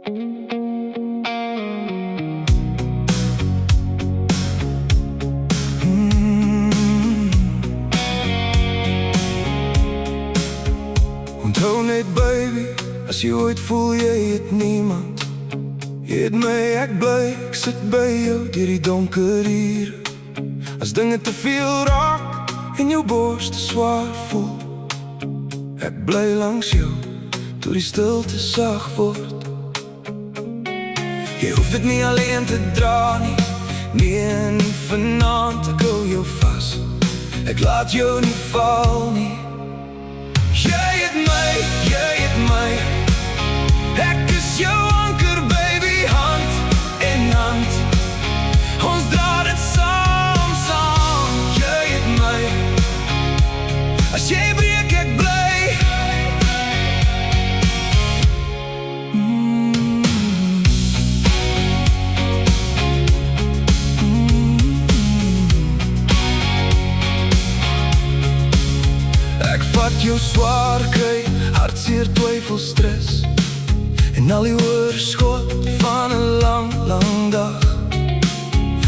Onthou net baby, as jy ooit voel jy het niemand. Jy het my, ek bly, ek sit by jou deur die donker ure. As dinge te veel raak en jou borst te swaar voel, ek bly langs jou tot die stilte sag word. Jy hoef dit nie alleen te dra nie, nee, nie vanaand, ek hou jou vas. Ek laat jou nie val nie. Jy het my, ek is jou anker baby, hand in hand. Ons dra dit saam, saam. Jy het my, as jy breek ek bly. Ek vat jou swaar kry, hartseer, twyfel, stres en al die oorskot van 'n lang, lang dag.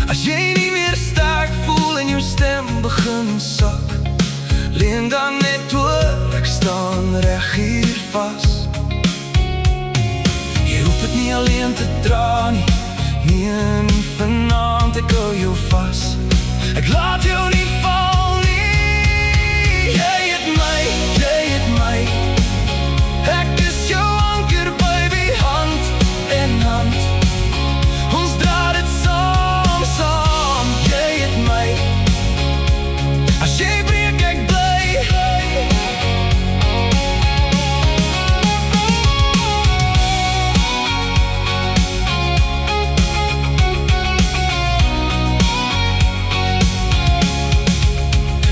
As jy nie meer sterk voel en jou stem begin sak, leun dan net oor, ek staan reg hier vas. Jy hoef dit nie alleen te dra nie, nee, nie vanaand, ek hou jou vas. Ek laat jou nie val nie. Jy het my, ek is jou anker baby, hand in hand. Ons dra dit saam, saam. Jy het my, as jy breek ek bly.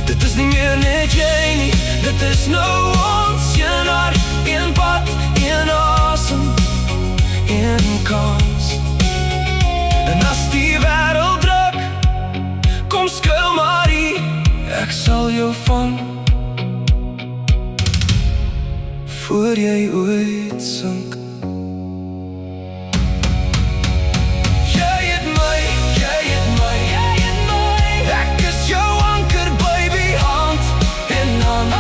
Dit is nie meer net jy nie, dit is nou ons, een hart, een pad, een asem, een kans. En as die wêreld druk, kom skuil maar hier, ek sal jou vang, voor jy ooit sink. Jy het my, ek is jou anker baby, hand in hand.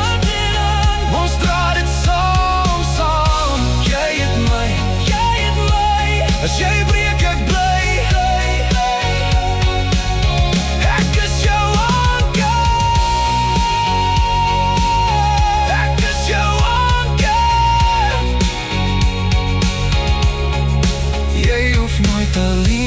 Ons dra dit saam, saam. Jy het my, as jy breek ek bly. Ek is jou anker, ek is jou anker. Jy hoef nooit alleen